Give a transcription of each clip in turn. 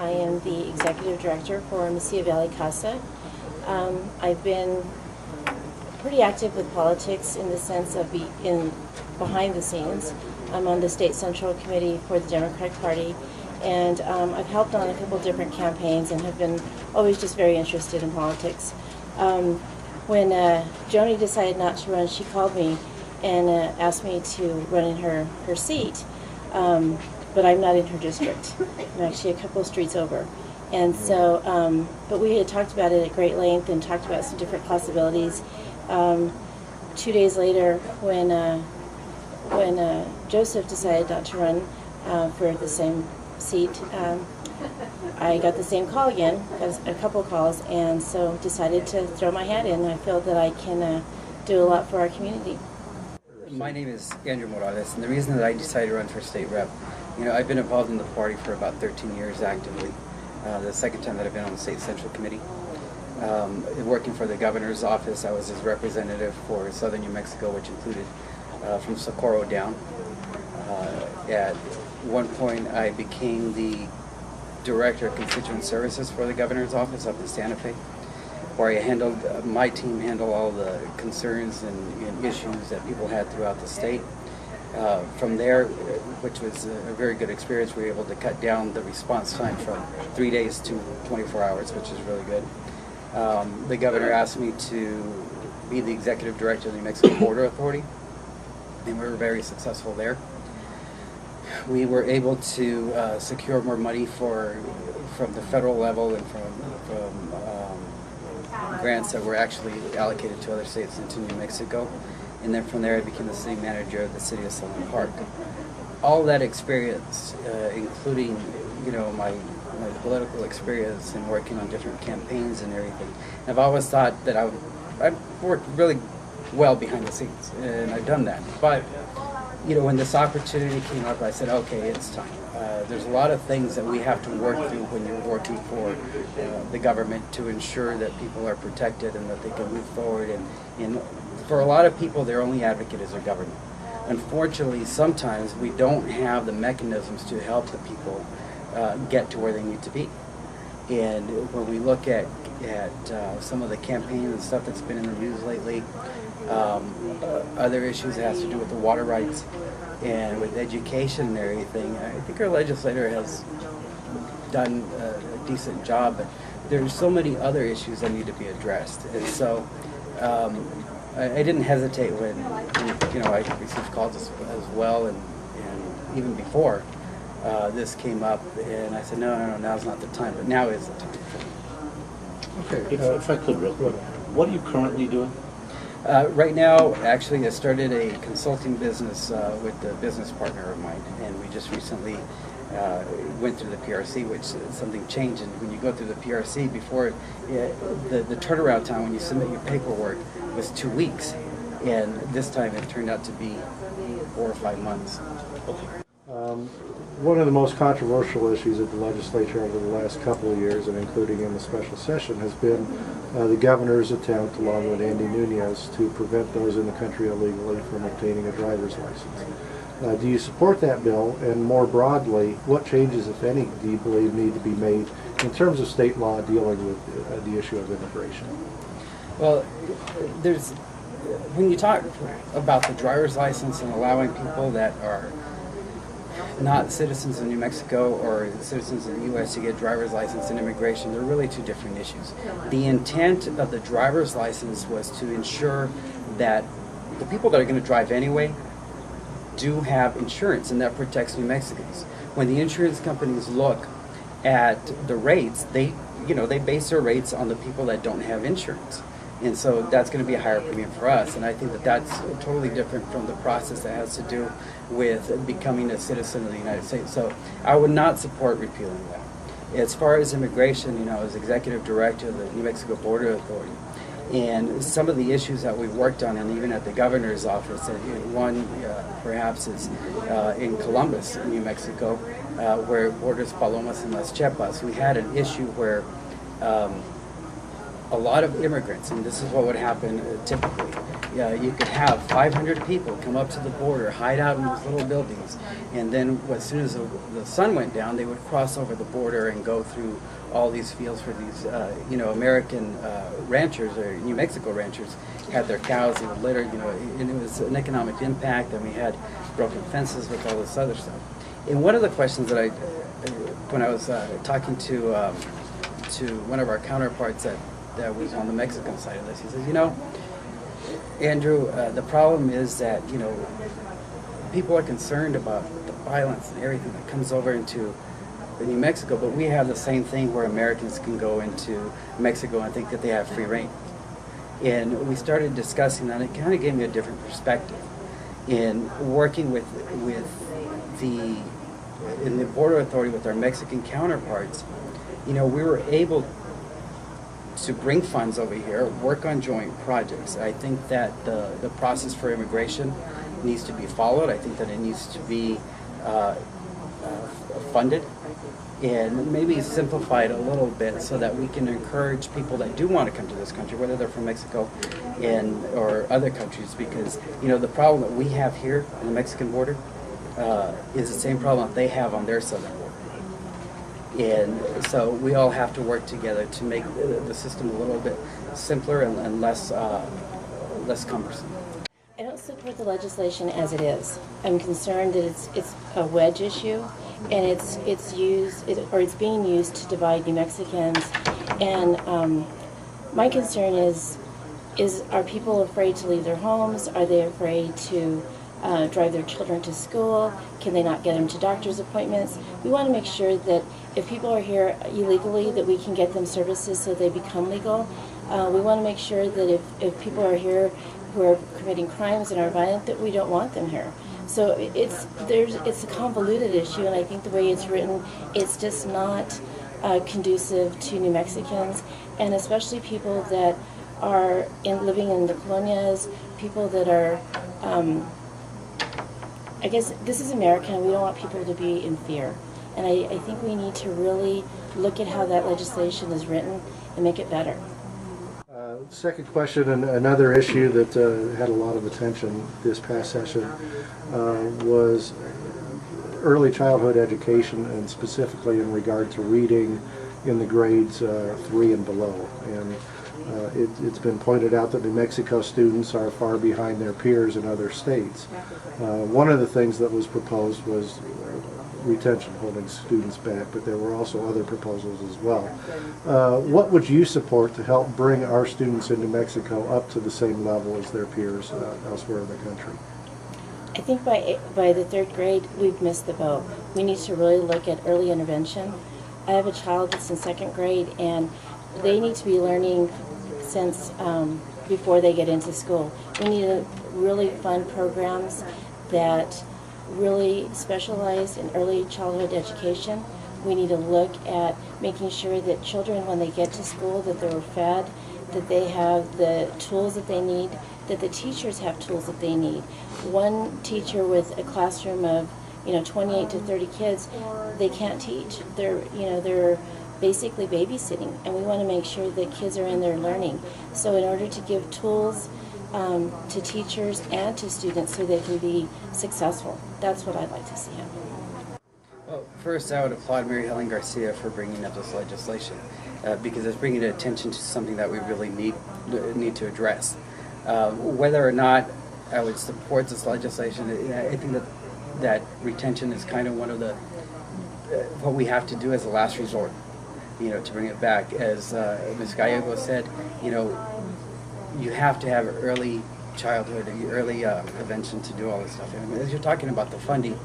I am the executive director for Mesilla Valley CASA. I've been pretty active with politics in the sense of behind the scenes. I'm on the state central committee for the Democratic Party, and I've helped on a couple different campaigns and have been always just very interested in politics. When Joni decided not to run, she called me and asked me to run in her seat, but I'm not in her district. I'm actually a couple of streets over. And so, but we had talked about it at great length and talked about some different possibilities. 2 days later, when Joseph decided not to run for the same seat, I got the same call again, a couple calls, and so decided to throw my hat in. I feel that I can do a lot for our community. My name is Gallegos-Moralez, and the reason that I decided to run for state rep, I've been involved in the party for about 13 years actively. The second time that I've been on the state central committee. Working for the governor's office, I was his representative for southern New Mexico, which included from Socorro down. At one point, I became the director of constituent services for the governor's office up in Santa Fe, where my team handled all the concerns and issues that people had throughout the state. From there, which was a very good experience, we were able to cut down the response time from 3 days to 24 hours, which is really good. The governor asked me to be the executive director of the New Mexico Border Authority, and we were very successful there. We were able to secure more money from the federal level and from grants that were actually allocated to other states into New Mexico. And then from there I became the city manager of the city of Solon Park. All that experience, including my political experience and working on different campaigns and everything, I've always thought that I've worked really well behind the scenes, and I've done that. But when this opportunity came up, I said, okay, it's time. There's a lot of things that we have to work through when you're working for the government to ensure that people are protected and that they can move forward. And for a lot of people, their only advocate is their government. Unfortunately, sometimes we don't have the mechanisms to help the people get to where they need to be. And when we look at some of the campaigns and stuff that's been in the news lately, other issues that has to do with the water rights and with education and everything, I think our legislator has done a decent job, but there's so many other issues that need to be addressed. And so I didn't hesitate when I received calls as well, and even before this came up, and I said, no, now's not the time, but now is the time. Okay. If I could real quick, what are you currently doing? Right now, actually, I started a consulting business with a business partner of mine, and we just recently went through the PRC, which something changed. And when you go through the PRC, before the turnaround time when you submit your paperwork was 2 weeks, and this time it turned out to be 4 or 5 months. Okay. One of the most controversial issues at the legislature over the last couple of years, and including in the special session, has been the governor's attempt, along with Andy Nunez, to prevent those in the country illegally from obtaining a driver's license. Do you support that bill? And more broadly, what changes, if any, do you believe need to be made in terms of state law dealing with the issue of immigration? Well, when you talk about the driver's license and allowing people that are not citizens of New Mexico or citizens of the U.S. to get driver's license and immigration, they're really two different issues. The intent of the driver's license was to ensure that the people that are going to drive anyway do have insurance, and that protects New Mexicans. When the insurance companies look at the rates, they base their rates on the people that don't have insurance. And so that's going to be a higher premium for us. And I think that that's totally different from the process that has to do with becoming a citizen of the United States. So I would not support repealing that. As far as immigration, I was executive director of the New Mexico Border Authority. And some of the issues that we've worked on, and even at the governor's office, one perhaps is in Columbus, New Mexico, where it borders Palomas and Las Chepas. We had an issue where a lot of immigrants, and this is what would happen typically, you could have 500 people come up to the border, hide out in those little buildings, and then as soon as the sun went down, they would cross over the border and go through all these fields where these, American ranchers or New Mexico ranchers had their cows. They would litter, and it was an economic impact. And we had broken fences with all this other stuff. And one of the questions that when I was talking to one of our counterparts that was on the Mexican side of this, he says, Andrew, the problem is that, people are concerned about the violence and everything that comes over into New Mexico, but we have the same thing where Americans can go into Mexico and think that they have free reign. And we started discussing that. It kind of gave me a different perspective. In working with the border authority with our Mexican counterparts, we were able to bring funds over here, work on joint projects. I think that the process for immigration needs to be followed. I think that it needs to be funded and maybe simplified a little bit so that we can encourage people that do want to come to this country, whether they're from Mexico or other countries, because the problem that we have here on the Mexican border is the same problem that they have on their southern border. And so we all have to work together to make the system a little bit simpler and less cumbersome. I don't support the legislation as it is. I'm concerned that it's a wedge issue, and it's being used to divide New Mexicans. And my concern is are people afraid to leave their homes? Are they afraid to drive their children to school? Can they not get them to doctor's appointments? We want to make sure that if people are here illegally, that we can get them services so they become legal. We want to make sure that if people are here who are committing crimes and are violent, that we don't want them here. So it's a convoluted issue, and I think the way it's written, it's just not conducive to New Mexicans, and especially people that are living in the colonias, people that are, I guess this is America, and we don't want people to be in fear. And I think we need to really look at how that legislation is written and make it better. Second question, and another issue that had a lot of attention this past session was early childhood education, and specifically in regard to reading in the grades 3 and below. And it's been pointed out that New Mexico students are far behind their peers in other states. One of the things that was proposed was retention, holding students back, but there were also other proposals as well. What would you support to help bring our students in New Mexico up to the same level as their peers elsewhere in the country? I think by the 3rd grade, we've missed the boat. We need to really look at early intervention. I have a child that's in 2nd grade, and they need to be learning since before they get into school. We need to really fund programs that really specialize in early childhood education. We need to look at making sure that children, when they get to school, that they're fed, that they have the tools that they need, that the teachers have tools that they need. One teacher with a classroom of 28 to 30 kids, they can't teach. They're basically babysitting, and we want to make sure that kids are in there learning. So in order to give tools to teachers and to students so they can be successful, that's what I'd like to see happen. Well, first I would applaud Mary Helen Garcia for bringing up this legislation because it's bringing attention to something that we really need to address. Whether or not I would support this legislation, I think that retention is kind of one of the what we have to do as a last resort, to bring it back. As Ms. Gallegos said, you have to have early childhood, early prevention to do all this stuff. And as you're talking about the funding,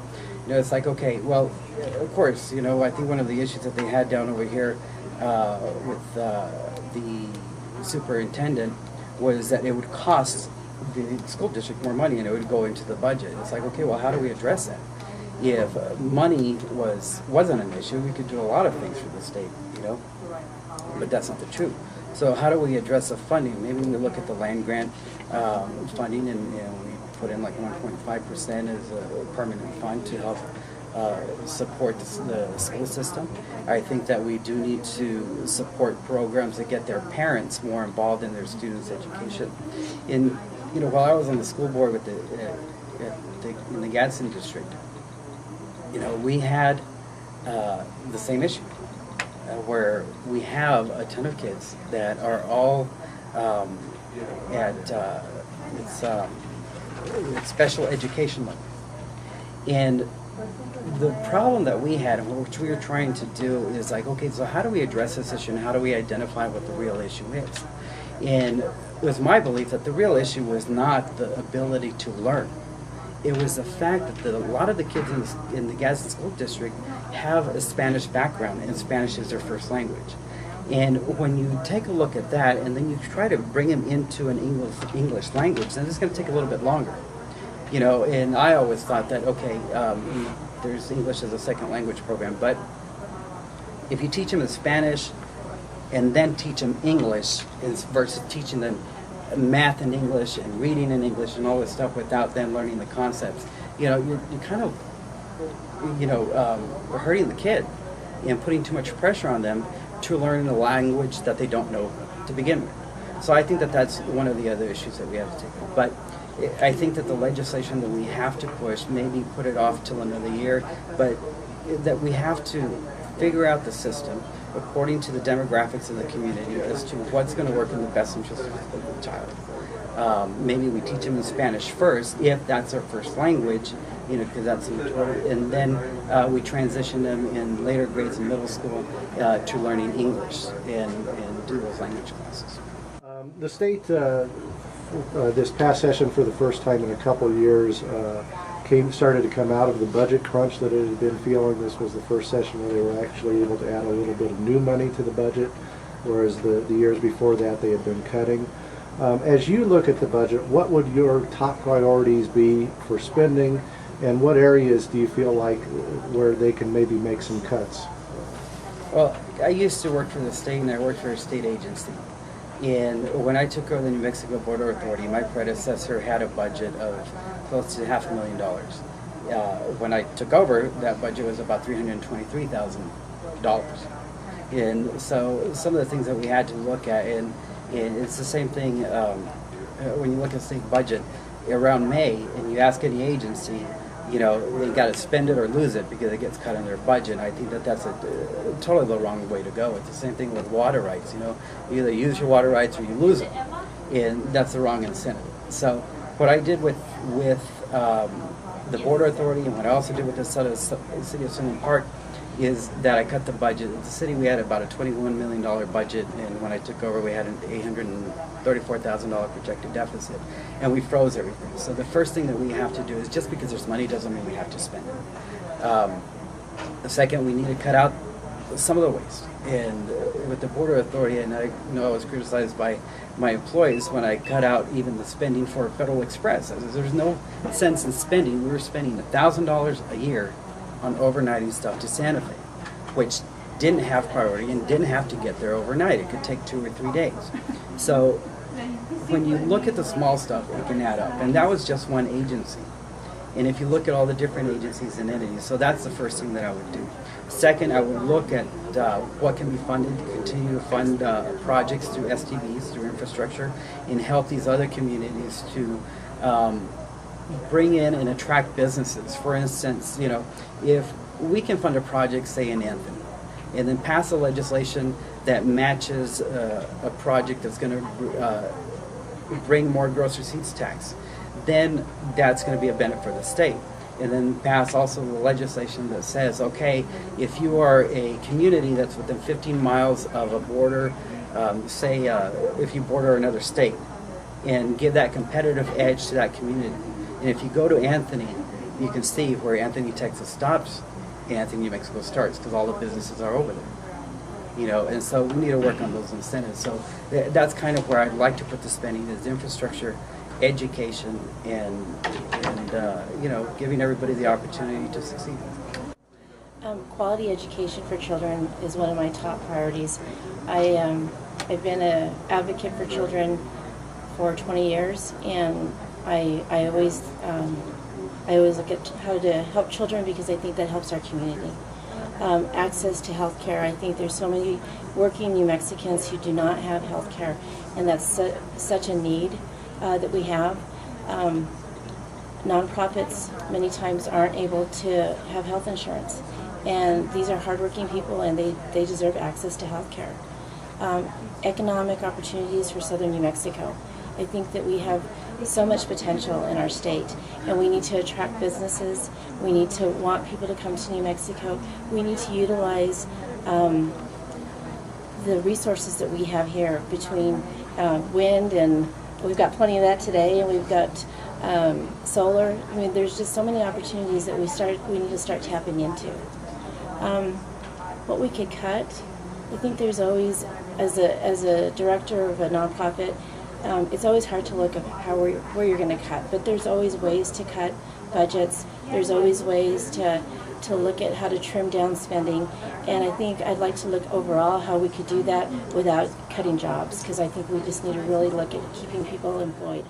it's like, okay, well, of course, I think one of the issues that they had down over here with the superintendent was that it would cost the school district more money and it would go into the budget. It's like, okay, well, how do we address that? If money wasn't an issue, we could do a lot of things for the state, but that's not the truth. So how do we address the funding? Maybe we look at the land grant funding, and we put in like 1.5% as a permanent fund to help support the school system. I think that we do need to support programs that get their parents more involved in their students' education. you know, while I was on the school board with in the Gadsden district, you know, we had the same issue where we have a ton of kids that are all at special education level. And the problem that we had, and which we were trying to do, is like, okay, so how do we address this issue and how do we identify what the real issue is? And it was my belief that the real issue was not the ability to learn. It was the fact that a lot of the kids in the Gadsden School District have a Spanish background, and Spanish is their first language. And when you take a look at that, and then you try to bring them into an English language, then it's going to take a little bit longer. You know, and I always thought that, okay, there's English as a second language program, but if you teach them in Spanish and then teach them English versus teaching them math in English and reading in English and all this stuff without them learning the concepts, you know, you're kind of, you know, hurting the kid and putting too much pressure on them to learn a language that they don't know to begin with. So I think that that's one of the other issues that we have to take on. But I think that the legislation that we have to push, maybe put it off till another year, but that we have to figure out the system according to the demographics of the community as to what's going to work in the best interest of the child. Maybe we teach them in Spanish first, if that's their first language, you know, because that's important, and then we transition them in later grades in middle school to learning English and do those language classes. The state, this past session, for the first time in a couple of years, started to come out of the budget crunch that it had been feeling. This was the first session where they were actually able to add a little bit of new money to the budget, whereas the years before that they had been cutting. As you look at the budget, what would your top priorities be for spending, and what areas do you feel like where they can maybe make some cuts? Well, I used to work for the state, and I worked for a state agency. And when I took over the New Mexico Border Authority, my predecessor had a budget of close to $500,000. When I took over, that budget was about $323,000. And so some of the things that we had to look at, and it's the same thing when you look at the state budget, around May, and you ask any agency, you know, they got to spend it or lose it because it gets cut in their budget. And I think that that's totally the wrong way to go. It's the same thing with water rights. You know, you either use your water rights or you lose them, and that's the wrong incentive. So what I did with the Border Authority, and what I also did with the City of Sunland Park, is that I cut the budget. At the city, we had about a $21 million budget, and when I took over, we had an $834,000 projected deficit, and we froze everything. So the first thing that we have to do is, just because there's money doesn't mean we have to spend it. The second, we need to cut out some of the waste. And with the Border Authority, and I know I was criticized by my employees when I cut out even the spending for Federal Express. There's no sense in spending. We were spending $1,000 a year on overnighting stuff to Santa Fe, which didn't have priority and didn't have to get there overnight. It could take 2 or 3 days. So when you look at the small stuff, it can add up. And that was just one agency. And if you look at all the different agencies and entities, so that's the first thing that I would do. Second, I would look at what can be funded, continue to fund projects through STVs, through infrastructure, and help these other communities to bring in and attract businesses. For instance, you know, if we can fund a project, say in Anthony, and then pass a legislation that matches a project that's going to bring more gross receipts tax, then that's going to be a benefit for the state. And then pass also the legislation that says, okay, if you are a community that's within 15 miles of a border, say if you border another state, and give that competitive edge to that community. And if you go to Anthony, you can see where Anthony, Texas stops, Anthony, New Mexico starts, because all the businesses are over there. You know, and so we need to work on those incentives. So that's kind of where I'd like to put the spending, is infrastructure, education, and you know, giving everybody the opportunity to succeed. Quality education for children is one of my top priorities. I've been an advocate for children for 20 years, and I always look at how to help children because I think that helps our community. Access to health care. I think there's so many working New Mexicans who do not have health care, and that's such a need. that we have. Nonprofits many times aren't able to have health insurance, and these are hardworking people, and they deserve access to health care. Economic opportunities for southern New Mexico. I think that we have so much potential in our state, and we need to attract businesses. We need to want people to come to New Mexico. We need to utilize the resources that we have here between wind, and we've got plenty of that today, and we've got solar. I mean, there's just so many opportunities that we need to start tapping into. What we could cut, I think there's always, as a director of a nonprofit, it's always hard to look at where you're going to cut, but there's always ways to cut budgets. There's always ways to look at how to trim down spending, and I think I'd like to look overall how we could do that without cutting jobs, because I think we just need to really look at keeping people employed.